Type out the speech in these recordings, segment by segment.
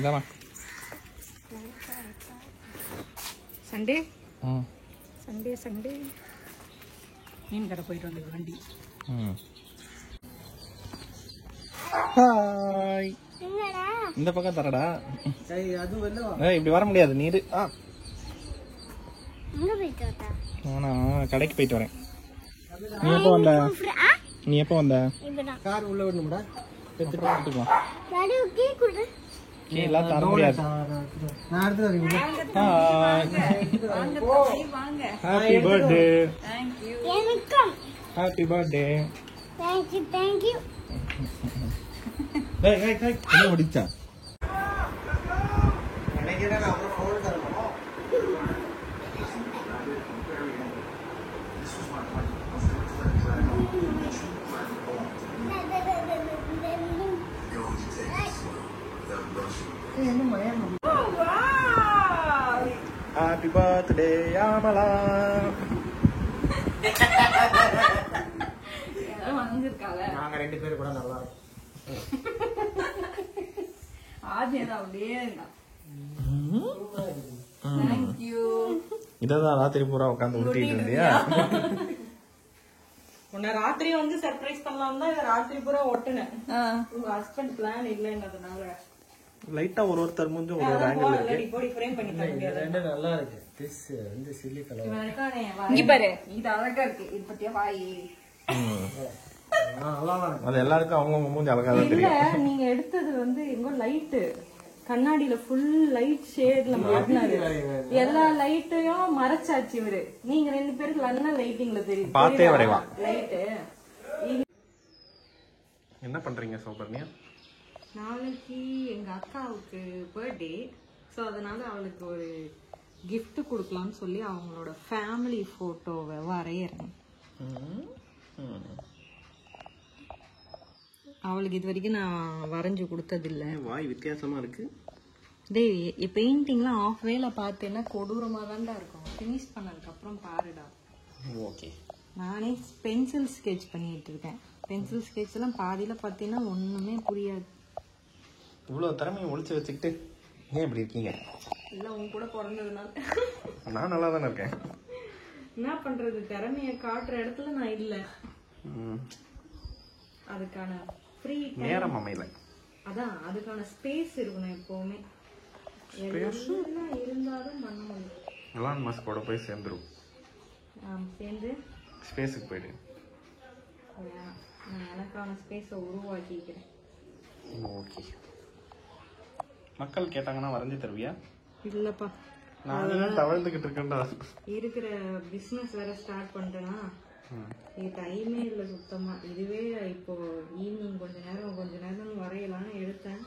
இந்தாமா Sunday Sunday Sunday மீன் கடை போயிட்டு வந்தது வண்டி. ஹாய் இந்த பக்கம் தரடா. இப்படி வர முடியாது நீரு. நான் கடைக்கு போயிட்டு வரேன். நீ எப்போ வந்த? கார் உள்ள விடணும்டா. எடுத்துக்கலாம். எல்லாம் தர முடியாது. Happy birthday. Happy birthday. Thank you. என்ன முடிச்சா? Happy birthday, Amala. நாங்க ரெண்டு பேரும் கூட நல்லா இருக்கும். இதான் ராத்திரி பூரா உட்காந்து உருட்டிட்டு இருந்தியா? உன்னை ராத்திரி வந்து சர்ப்ரைஸ் பண்ணலாம் தான் இதை ராத்திரி பூரா ஒட்டுனேன். உங்க ஹஸ்பண்ட் பிளான் இல்லைன்றதுனால லைட்டா ஒருத்தர் மூஞ்சும் ஒரு ஆங்கிள் இருக்கு. போடி ஃப்ரேம் பண்ணி தரங்க. ரெண்டு நல்லா இருக்கு. திஸ் வந்து சில்லி கலர். இங்க பாரு, இது அழகா இருக்கு. இது பத்தியா வாய். நல்லா இருக்கு. அது எல்லாருக்கும் அவங்க மூஞ்சி அழகா தான் தெரியும். இல்ல, நீங்க எடுத்தது வந்து எங்க லைட் கண்ணாடியில ஃபுல் லைட் ஷேட்ல மாட்டினாரு. எல்லா லைட்டையும் மறைச்சாச்சு இவரு. நீங்க ரெண்டு பேருக்கு நல்ல லைட்டிங்ல தெரியும். பார்த்தே வரைவா லைட். என்ன பண்றீங்க சௌபர்ணியா? நாளைக்கு எங்க அக்காவுக்கு பர்த்டே. ஸோ அதனால அவளுக்கு ஒரு கிஃப்ட் கொடுக்கலாம்னு சொல்லி அவங்களோட ஃபேமிலி போட்டோவை வரையறேன். அவளுக்கு இது வரைக்கும் நான் வரைஞ்சு கொடுத்ததில்லை. வாய் வித்தியாசமா இருக்கு. டேய், பெயிண்டிங்லாம் ஆஃப் வேல பார்த்தேன்னா கொடூரமா தான்டா இருக்கும். ஃபினிஷ் பண்ணதுக்கு அப்புறம் பாருடா. ஓகே. நானே பென்சில் ஸ்கெட்ச் பண்ணிட்டு இருக்கேன். பென்சில் ஸ்கெட்ச் எல்லாம் பாதியில பார்த்தீங்கன்னா ஒண்ணுமே புரியாது. இவ்வளவு திறமையை ஒளிச்சு வச்சுக்கிட்டு ஏன் இப்படி இருக்கீங்க? இல்ல, உன் கூட பிறந்ததுனால. நான் நல்லா தானே இருக்கேன். என்ன பண்றது, திறமைய காட்டுற இடத்துல நான் இல்ல. அதுக்கான ஃப்ரீ நேரம் அமையல. அதான் அதுக்கான ஸ்பேஸ் இருக்கணும் எப்பவுமே. எல்லாம் இருந்தாலும் பண்ண முடியும். எலான் மஸ்கோட போய் சேர்ந்துரும். சேர்ந்து ஸ்பேஸுக்கு போயிடு. நான் எனக்கான ஸ்பேஸை உருவாக்கிக்கிறேன். ஓகே. மக்கள் கேட்டாங்கன்னா வரைஞ்சி தருவியா? இல்லப்பா, நான் தவழ்ந்துகிட்டு இருக்கேன்டா. இருக்கிற பிசினஸ் வேற ஸ்டார்ட் பண்றேன்னா இது டைமே இல்லை சுத்தமா. இதுவே இப்போ ஈவினிங் கொஞ்ச நேரம் வரையலான்னு எடுத்தேன்.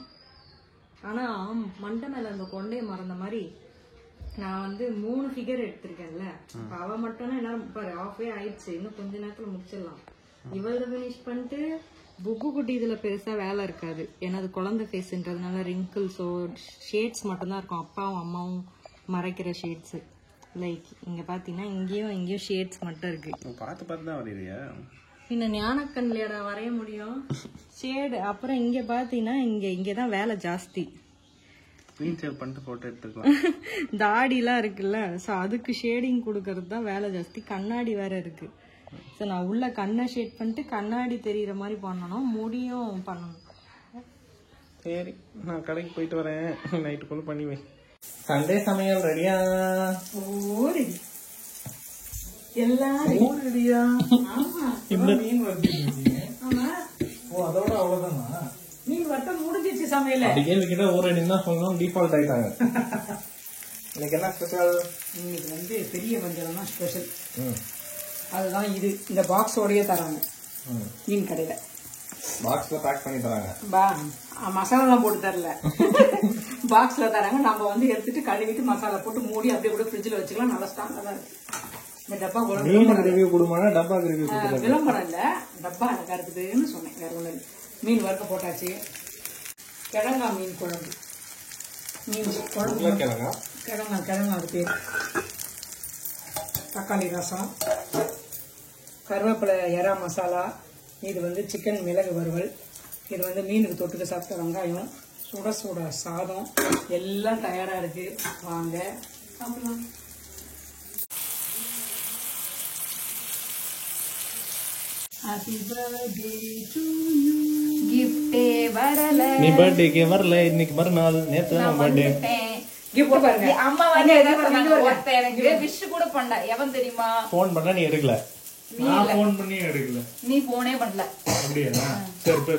ஆனா மண்டை மேல அந்த கொண்டைய மறந்த மாதிரி நான் வந்து 3 ஃபிகர் எடுத்திருக்கேன்ல. அவ மட்டும்னா என்ன பாரு, ஆஃபே ஆயிடுச்சு. இன்னும் கொஞ்ச நேரத்துல முடிச்சிடலாம். இவளை பினிஷ் பண்ணிட்டு புக்கு குட்டி இதுல பெருசா வேலை இருக்காது. ஏன்னா அது குழந்தை ஃபேஸ்ன்றதுனால ரிங்கிள்ஸோ ஷேட்ஸ் மட்டும்தான் இருக்கும். அப்பாவும் அம்மாவும் மறைக்கிற ஷேட்ஸ். லைக் இங்க பாத்தீங்கன்னா இங்கேயும் ஷேட்ஸ் மட்டும் இருக்கு. பார்த்து தான் வரையிறியா? பின்ன ஞானக்கண்ணிலடா வரைய முடியும் ஷேடு. அப்புறம் இங்க பாத்தீங்கன்னா இங்கதான் வேலை ஜாஸ்தி. ஸ்கிரீன் ஷேர் பண்ணிட்டு போட்டோ எடுத்துக்கலாம். தாடிலாம் இருக்குல்ல, ஸோ அதுக்கு ஷேடிங் கொடுக்கறது தான் வேலை ஜாஸ்தி. கண்ணாடி வேற இருக்கு. ஸோ நான் உள்ள கண்ணை ஷேட் பண்ணிட்டு கண்ணாடி தெரியுற மாதிரி பண்ணணும். முடியும் பண்ணணும். சரி, நான் கடைக்கு போயிட்டு வரேன். நைட்டுக்குள்ள பண்ணி வை. சண்டே சமையல் ரெடியா? எல்லாரும் ரெடியா? அதோட அவ்வளவுதானா? மீன் வட்டம் முடிஞ்சிச்சு சமையல. கேள்வி கிட்ட ஒரு ரெடி தான் சொல்லணும். டிஃபால்ட் ஆயிட்டாங்க. இன்னைக்கு என்ன ஸ்பெஷல்? இன்னைக்கு வந்து பெரிய வஞ்சரம் தான் ஸ்பெஷல். அதுதான் இது. இந்த பாக்ஸோடயே தராங்க மீன் கடையில. பாக்ஸ்ல பேக் பண்ணி தராங்க. மசாலா போட்டு தரல, பாக்ஸ்ல தராங்க. நம்ம வந்து எடுத்துட்டு கழுவிட்டு மசாலா போட்டு மூடி அப்படியே கூட ஃப்ரிட்ஜ்ல வச்சுக்கலாம். நல்லா ஸ்ட்ராங்கா தான் இருக்கு. இந்த டப்பா விளம்பரம் இல்ல, டப்பா எனக்கு இருக்குதுன்னு சொன்னேன். வேற ஒண்ணு. மீன் வறுக்க போட்டாச்சு. கிழங்கா மீன் குழம்பு. மீன் குழம்பு கிழங்கா அது பேர். தக்காளி ரசம், கருவேப்பிலை, எறா மசாலா. இது வந்து சிக்கன் மிளகு வறுவல். இது வந்து மீனுக்கு தொட்டுக்க சாப்பிட்ட வெங்காயம். சுட சுட சாதம் எல்லாம் தயாரா இருக்கு. வாங்க சாப்பிடலாம். Happy birthday to you. கிஃப்டே வரல. நீ பர்த்டேக்கு வரல, இன்னைக்கு மறுநாள். நேத்து தான் பர்த்டே. கிஃப்ட் பாருங்க. அம்மா வந்து ஏதாவது சொன்னாங்க. ஒருத்தன் எனக்கு விஷ் கூட பண்ணல. எவன் தெரியுமா? ஃபோன் பண்ணா நீ எடுக்கல. நான் ஃபோன் பண்ணி எடுக்கல. நீ போனே பண்ணல. அப்படியே சரி போய்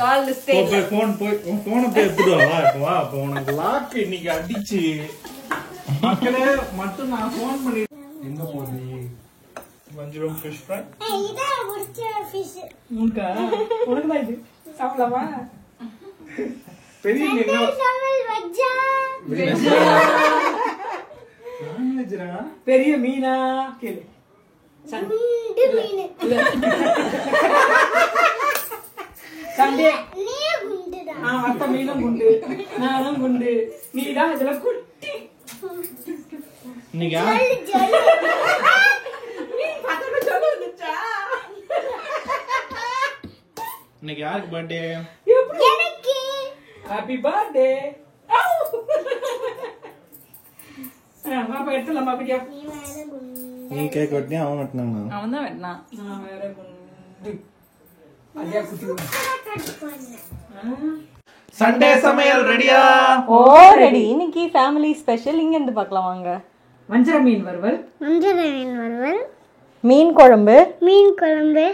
கால் லிஸ்ட் போய் ஃபோன் போய் உன் போனை போய் எடுத்துட்டு வா. வா அப்போ உனக்கு லாக் இன்னைக்கு அடிச்சு மக்களே மட்டும் நான் ஃபோன் பண்ணி எங்க போறீ? வஞ்சிரம் ஃபிஷ் ஃப்ரை. இதான் பிடிச்ச ஃபிஷ். உனக்கு உனக்குதான் இது. சாப்பிடலாமா? பெரிய மீன் சமையல் வச்சா. நான்வெஜ்ரா? பெரிய மீனா கேளு. குண்டு மீன். சண்டே நீ குண்டுதான். மத்த மீனும் குண்டு, நானும் குண்டு, நீதான் இதுல குட்டி. இன்னைக்கு ஜொல்லு. இன்னைக்கு யாருக்கு பர்த்டே? எனக்கு ஹாப்பி பர்த்டே. பாப்பா எடுத்துலாமா? அப்படியா? நீ வேற குண்டு. நீ கேக் வெட்டினா அவன் வெட்டினாங்க. அவன் தான் வெட்டினான். நான் வேற குண்டு. ஐயா குட்டி. கட் பண்ணு. சண்டே சமையல் ரெடியா? ஓ ரெடி. இன்னைக்கு ஃபேமிலி ஸ்பெஷல். இங்க இருந்து பார்க்கலாம் வாங்க. வஞ்சர மீன் வறுவல், மஞ்சள் மீன் வறுவல், மீன் குழம்பு, மீன் குழம்பு,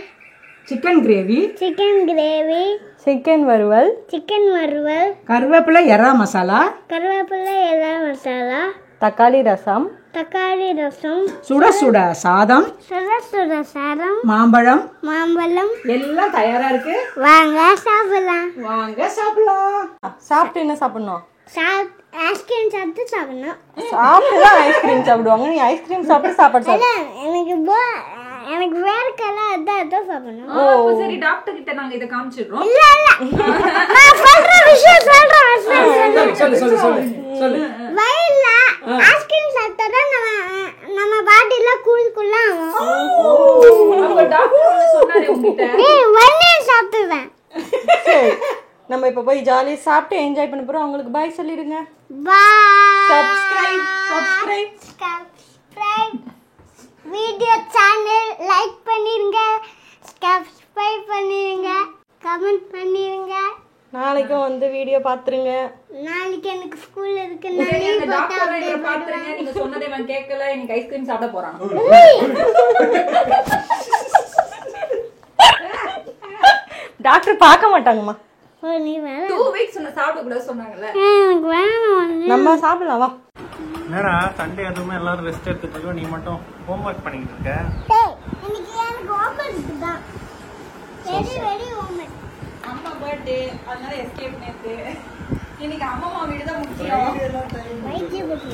chicken gravy, chicken gravy, chicken வறுவல், சிக்கன் வறுவல், கருவேப்பிலை எறா மசாலா, கருவேப்பிலை எல்லாம் மசாலா, தக்காளி ரசம், தக்காளி ரசம், சுட சுட சாதம், சுட சுட சாதம், மாம்பழம் மாம்பழம். எல்லாம் தயாரா இருக்கு. வாங்க சாப்பிடலாம். வாங்க சாப்பிடலாம். சாப்பிட்டு என்ன சாப்பிடணும்? ஐஸ்கிரீம் சாப்பிட்டு சாப்பிடணும். சாப்பிட்டு தான் ஐஸ்கிரீம் சாப்பிடுவாங்க. நீ ஐஸ்கிரீம் சாப்பிட்டு சாப்பாடு சாப்பிடு. எனக்கு வேர்க்கெல்லாம் அதான் சாப்பிடணும். ஓ சரி, டாக்டர் கிட்ட நாங்க இத காமிச்சிடுறோம். இல்ல நான் சொல்ற விஷயம் சொல்றேன். சொல்லு சொல்லு சொல்லு சொல்லு. வயல்ல ஐஸ்கிரீம் சாப்பிட்டா நம்ம பாடியில கூல்குள்ள ஆகும். அப்ப டாக்டர் சொன்னாரே உன்கிட்ட. ஏய் வண்ணே சாப்பிடுவேன். சரி, நம்ம இப்ப போய் ஜாலியா சாப்பிட்டு என்ஜாய் பண்ண போறோம். உங்களுக்கு பாய் சொல்லிடுங்க. Bye. Subscribe. Subscribe. Video channel like பண்ணிருங்க, சப்ஸ்கிரைப் பண்ணிருங்க, கமெண்ட் பண்ணிருங்க. நாளைக்கும் வந்து வீடியோ பாத்துருங்க. நாளைக்கு எனக்கு ஸ்கூல் இருக்கு. நீங்க சொன்னதை நான் கேட்கல. எனக்கு ஐஸ்கிரீம் சாப்பிட போறான். டாக்டர் பார்க்க மாட்டாங்கம்மா. நீ வேற 2 வீக்ஸ் சாப்பிட கூட சொன்னாங்கல்ல. எனக்கு வேணும். நம்ம சாப்பிடலாம் வா. என்னடா சண்டே அதுவுமே எல்லாரும் ரெஸ்ட் எடுத்துட்டு இருக்கோம், நீ மட்டும் ஹோம்ஒர்க் பண்ணிட்டு இருக்க. எனக்கு ஹோம்ஒர்க் தான். Very homework. அம்மா பர்த்டே, அதனால எஸ்கேப் நேத்து. இன்னைக்கு அம்மா வீடு தான் முக்கியம். வைத்திய பத்தி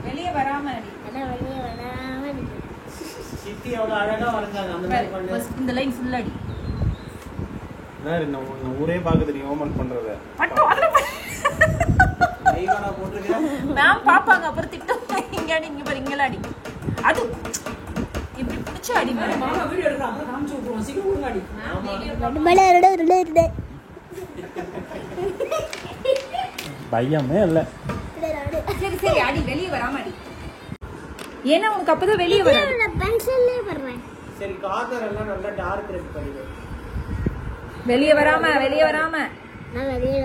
வெளியே வராம அதான் வெளியே வராம இருக்கு. சித்தி எவ்வளவு அழகா வரைஞ்சாங்க அந்த மாதிரி பண்ணு. இந்த லைன் ஃபுல் அடி. நான் ஊரே பாக்குது நீ ஹோம்ஒர்க் பண்றத. கைவாடா போட்டுருக்கேன். மேம் பாப்பாங்க, அப்புறம் திட்டம். இங்க அடி, இங்க பாரு, இங்கல அடி. அது இப்படி பிடிச்சு அடி. மாமா வீடியோ எடுக்கலாம், அப்புறம் காமிச்சு விட்டுருவோம். சீக்கிரம் கொடுங்க அடி. பையமே இல்ல. சரி சரி அடி, வெளியே வராம அடி. ஏன்னா உனக்கு அப்பதான் வெளியே வராது. பென்சில்லே வருவேன். சரி கார்னர் எல்லாம் நல்லா டார்க் ரெட் பண்ணிடு. வெளியே வராம நான் வெளியே